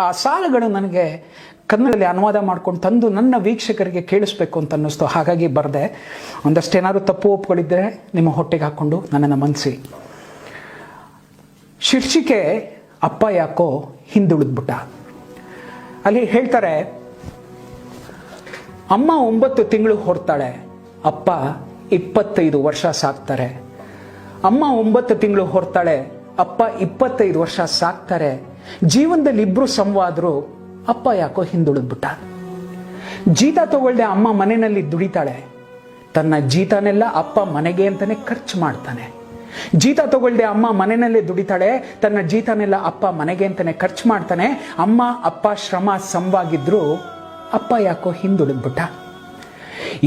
ಆ ಸಾಲುಗಳು ನನಗೆ ಕನ್ನಡದಲ್ಲಿ ಅನುವಾದ ಮಾಡ್ಕೊಂಡು ತಂದು ನನ್ನ ವೀಕ್ಷಕರಿಗೆ ಕೇಳಿಸ್ಬೇಕು ಅಂತ ಅನ್ನಿಸ್ತು. ಹಾಗಾಗಿ ಬರೆದೆ. ಒಂದಷ್ಟೇನಾದ್ರು ತಪ್ಪು ಒಪ್ಪುಗಳಿದ್ದರೆ ನಿಮ್ಮ ಹೊಟ್ಟೆಗೆ ಹಾಕ್ಕೊಂಡು ನನ್ನನ್ನು ಮನ್ನಿಸಿ. ಶೀರ್ಷಿಕೆ ಅಪ್ಪ ಯಾಕೋ ಹಿಂದುಳಿದ್ಬಿಟ್ಟ. ಅಲ್ಲಿ ಹೇಳ್ತಾರೆ, ಅಮ್ಮ 9 ತಿಂಗಳು ಹೊರ್ತಾಳೆ, ಅಪ್ಪ 25 ವರ್ಷ ಸಾಕ್ತಾರೆ. ಅಮ್ಮ 9 ತಿಂಗಳು ಹೊರ್ತಾಳೆ, ಅಪ್ಪ 25 ವರ್ಷ ಸಾಕ್ತಾರೆ. ಜೀವನದಲ್ಲಿ ಇಬ್ರು ಸಮವಾದ್ರು, ಅಪ್ಪ ಯಾಕೋ ಹಿಂದುಳಿದ್ಬಿಟ್ಟ. ಜೀತ ತಗೊಳ್ದೆ ಅಮ್ಮ ಮನೆಯಲ್ಲಿ ದುಡಿತಾಳೆ. ತನ್ನ ಜೀತನೆಲ್ಲ ಅಪ್ಪ ಮನೆಗೆ ಅಂತಾನೆ ಖರ್ಚು ಮಾಡ್ತಾನೆ. ಜೀತ ತಗೊಳ್ದೆ ಅಮ್ಮ ಮನೆಯಲ್ಲೇ ದುಡಿತಾಳೆ. ತನ್ನ ಜೀತನೆಲ್ಲ ಅಪ್ಪ ಮನೆಗೆ ಅಂತಾನೆ ಖರ್ಚು ಮಾಡ್ತಾನೆ. ಅಮ್ಮ ಅಪ್ಪ ಶ್ರಮ ಸಮವಾಗಿದ್ರು, ಅಪ್ಪ ಯಾಕೋ ಹಿಂದುಳಿದ್ಬಿಟ್ಟ.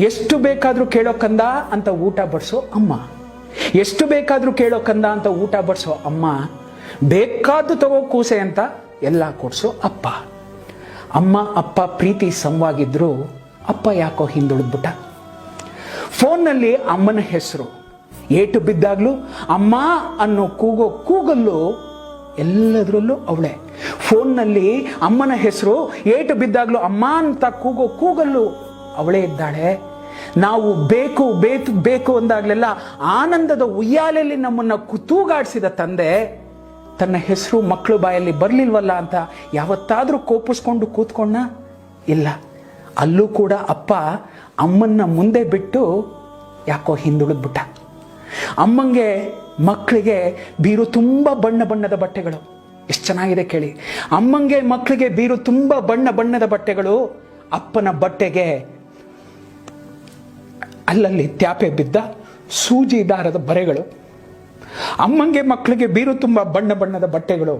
ಎಷ್ಟು ಬೇಕಾದ್ರೂ ಕೇಳೋ ಕಂದ ಅಂತ ಊಟ ಬಡಿಸೋ ಅಮ್ಮ, ಎಷ್ಟು ಬೇಕಾದ್ರೂ ಕೇಳೋ ಕಂದ ಅಂತ ಊಟ ಬಡಿಸೋ ಅಮ್ಮ, ಬೇಕಾದ್ದು ತಗೋ ಕೂಸೆ ಅಂತ ಎಲ್ಲ ಕೊಡ್ಸೋ ಅಪ್ಪ. ಅಮ್ಮ ಅಪ್ಪ ಪ್ರೀತಿ ಸಮವಾಗಿದ್ರು, ಅಪ್ಪ ಯಾಕೋ ಹಿಂದುಳಿದ್ಬಿಟ್ಟ. ಫೋನ್ನಲ್ಲಿ ಅಮ್ಮನ ಹೆಸರು ಏಟು ಬಿದ್ದಾಗ್ಲೂ ಅಮ್ಮ ಅನ್ನೋ ಕೂಗೋ ಕೂಗಲ್ಲೂ ಎಲ್ಲದರಲ್ಲೂ ಅವಳೆ. ಫೋನ್ನಲ್ಲಿ ಅಮ್ಮನ ಹೆಸರು ಏಟು ಬಿದ್ದಾಗ್ಲೂ ಅಮ್ಮ ಅಂತ ಕೂಗೋ ಕೂಗಲ್ಲೂ ಅವಳೇ ಇದ್ದಾಳೆ. ನಾವು ಬೇಕು ಬೇಕು ಬೇಕು ಅಂದಾಗ್ಲೆಲ್ಲ ಆನಂದದ ಉಯ್ಯಾಲೆಯಲ್ಲಿ ನಮ್ಮನ್ನ ತೂಗಾಡಿಸಿದ ತಂದೆ ತನ್ನ ಹೆಸರು ಮಕ್ಕಳು ಬಾಯಲ್ಲಿ ಬರಲಿಲ್ವಲ್ಲ ಅಂತ ಯಾವತ್ತಾದ್ರೂ ಕೋಪಿಸ್ಕೊಂಡು ಕೂತ್ಕೊಂಡ? ಇಲ್ಲ. ಅಲ್ಲೂ ಕೂಡ ಅಪ್ಪ ಅಮ್ಮನ್ನ ಮುಂದೆ ಬಿಟ್ಟು ಯಾಕೋ ಹಿಂದುಳಿದ್ಬಿಟ್ಟ. ಅಮ್ಮಂಗೆ ಮಕ್ಕಳಿಗೆ ಬೀರು ತುಂಬ ಬಣ್ಣ ಬಣ್ಣದ ಬಟ್ಟೆಗಳು. ಎಷ್ಟು ಚೆನ್ನಾಗಿದೆ ಕೇಳಿ. ಅಮ್ಮಂಗೆ ಮಕ್ಕಳಿಗೆ ಬೀರು ತುಂಬ ಬಣ್ಣ ಬಣ್ಣದ ಬಟ್ಟೆಗಳು, ಅಪ್ಪನ ಬಟ್ಟೆಗೆ ಅಲ್ಲಲ್ಲಿ ತ್ಯಾಪೆ ಬಿದ್ದ ಸೂಜಿ ದಾರದ ಬರೆಗಳು. ಅಮ್ಮಂಗೆ ಮಕ್ಕಳಿಗೆ ಬೀರು ತುಂಬ ಬಣ್ಣ ಬಣ್ಣದ ಬಟ್ಟೆಗಳು,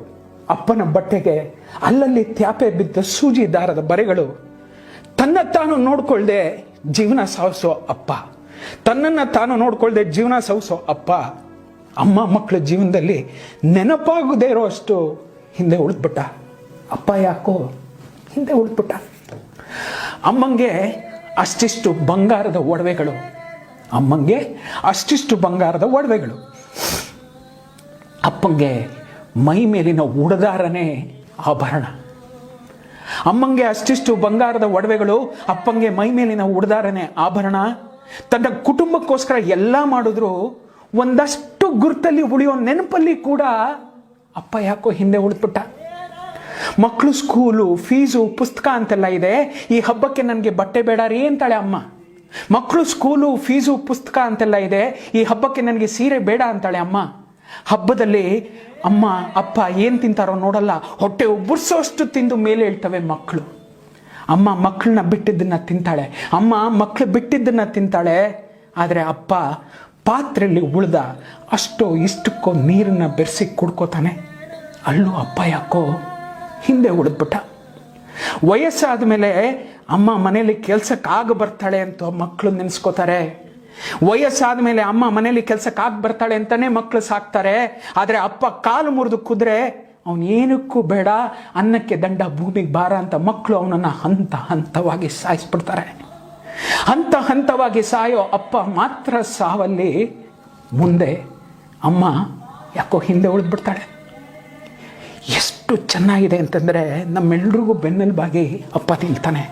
ಅಪ್ಪನ ಬಟ್ಟೆಗೆ ಅಲ್ಲಲ್ಲಿ ತ್ಯಾಪೆ ಬಿದ್ದ ಸೂಜಿ ದಾರದ ಬರೆಗಳು. ತನ್ನ ತಾನು ನೋಡ್ಕೊಳ್ದೆ ಜೀವನ ಸಾಗಿಸೋ ಅಪ್ಪ, ತನ್ನನ್ನು ತಾನು ನೋಡ್ಕೊಳ್ದೆ ಜೀವನ ಸಾಗಿಸೋ ಅಪ್ಪ, ಅಮ್ಮ ಮಕ್ಕಳ ಜೀವನದಲ್ಲಿ ನೆನಪಾಗದೇ ಇರೋ ಅಷ್ಟು ಹಿಂದೆ ಉಳಿದ್ಬಿಟ್ಟ. ಅಪ್ಪ ಯಾಕೋ ಹಿಂದೆ ಉಳಿದ್ಬಿಟ್ಟ. ಅಮ್ಮಂಗೆ ಅಷ್ಟಿಷ್ಟು ಬಂಗಾರದ ಒಡವೆಗಳು, ಅಮ್ಮಂಗೆ ಅಷ್ಟಿಷ್ಟು ಬಂಗಾರದ ಒಡವೆಗಳು, ಅಪ್ಪಂಗೆ ಮೈ ಮೇಲಿನ ಉಡದಾರನೇ ಆಭರಣ. ಅಮ್ಮಂಗೆ ಅಷ್ಟಿಷ್ಟು ಬಂಗಾರದ ಒಡವೆಗಳು, ಅಪ್ಪಂಗೆ ಮೈ ಮೇಲಿನ ಉಡದಾರನೇ ಆಭರಣ. ತನ್ನ ಕುಟುಂಬಕ್ಕೋಸ್ಕರ ಎಲ್ಲ ಮಾಡಿದ್ರು ಒಂದಷ್ಟು ಗುರ್ತಲ್ಲಿ ಉಳಿಯೋ ನೆನಪಲ್ಲಿ ಕೂಡ ಅಪ್ಪ ಯಾಕೋ ಹಿಂದೆ ಉಳಿದ್ಬಿಟ್ಟ. ಮಕ್ಕಳು ಸ್ಕೂಲು ಫೀಸು ಪುಸ್ತಕ ಅಂತೆಲ್ಲ ಇದೆ, ಈ ಹಬ್ಬಕ್ಕೆ ನನಗೆ ಬಟ್ಟೆ ಬೇಡ ರೀ ಅಂತಾಳೆ ಅಮ್ಮ. ಮಕ್ಕಳು ಸ್ಕೂಲು ಫೀಸು ಪುಸ್ತಕ ಅಂತೆಲ್ಲ ಇದೆ, ಈ ಹಬ್ಬಕ್ಕೆ ನನಗೆ ಸೀರೆ ಬೇಡ ಅಂತಾಳೆ ಅಮ್ಮ. ಹಬ್ಬದಲ್ಲಿ ಅಮ್ಮ ಅಪ್ಪ ಏನು ತಿಂತಾರೋ ನೋಡಲ್ಲ, ಹೊಟ್ಟೆ ಉಬ್ಬರ್ಸೋಷ್ಟು ತಿಂದು ಮೇಲೆ ಹೇಳ್ತವೆ ಮಕ್ಕಳು. ಅಮ್ಮ ಮಕ್ಕಳನ್ನ ಬಿಟ್ಟಿದ್ದನ್ನ ತಿಂತಾಳೆ, ಅಮ್ಮ ಮಕ್ಕಳು ಬಿಟ್ಟಿದ್ದನ್ನ ತಿಂತಾಳೆ. ಆದರೆ ಅಪ್ಪ ಪಾತ್ರೆಯಲ್ಲಿ ಉಳ್ದ ಅಷ್ಟೋ ಇಷ್ಟಕ್ಕೋ ನೀರನ್ನ ಬೆರೆಸಿ ಕುಡ್ಕೋತಾನೆ. ಅಲ್ಲೂ ಅಪ್ಪ ಯಾಕೋ ಹಿಂದೆ ಉಳಿದ್ಬಿಟ್ಟ. ವಯಸ್ಸಾದ ಮೇಲೆ ಅಮ್ಮ ಮನೇಲಿ ಕೆಲ್ಸಕ್ಕಾಗ ಬರ್ತಾಳೆ ಅಂತ ಮಕ್ಕಳು ನೆನೆಸ್ಕೋತಾರೆ. ವಯಸ್ಸಾದ ಮೇಲೆ ಅಮ್ಮ ಮನೇಲಿ ಕೆಲ್ಸಕ್ಕಾಗ ಬರ್ತಾಳೆ ಅಂತಾನೆ ಮಕ್ಕಳು ಸಾಕ್ತಾರೆ. ಆದರೆ ಅಪ್ಪ ಕಾಲು ಮುರಿದು ಕುದ್ರೆ ಅವನೇನಕ್ಕೂ ಬೇಡ, ಅನ್ನಕ್ಕೆ ದಂಡ ಭೂಮಿಗೆ ಭಾರ ಅಂತ ಮಕ್ಕಳು ಅವನನ್ನು ಹಂತ ಹಂತವಾಗಿ ಸಾಯಿಸ್ಬಿಡ್ತಾರೆ. ಹಂತ ಹಂತವಾಗಿ ಸಾಯೋ ಅಪ್ಪ ಮಾತ್ರ ಸಾವಲ್ಲಿ ಮುಂದೆ ಅಮ್ಮ ಯಾಕೋ ಹಿಂದೆ ಉಳಿದ್ಬಿಡ್ತಾಳೆ. ಎಷ್ಟು ಚೆನ್ನಾಗಿದೆ ಅಂತಂದರೆ ನಮ್ಮೆಲ್ರಿಗೂ ಬೆನ್ನೆಲುಬಾಗಿ ಅಪ್ಪ ನಿಲ್ತಾನೆ.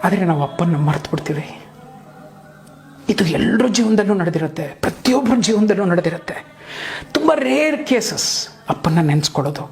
ಆದರೆ ನಾವು ಅಪ್ಪನ ಮರೆತು ಬಿಡ್ತೀವಿ. ಇದು ಎಲ್ಲರ ಜೀವನದಲ್ಲೂ ನಡೆದಿರುತ್ತೆ, ಪ್ರತಿಯೊಬ್ಬರ ಜೀವನದಲ್ಲೂ ನಡೆದಿರುತ್ತೆ. ತುಂಬ ರೇರ್ ಕೇಸಸ್ ಅಪ್ಪನ ನೆನೆಸ್ಕೊಳ್ಳೋದು.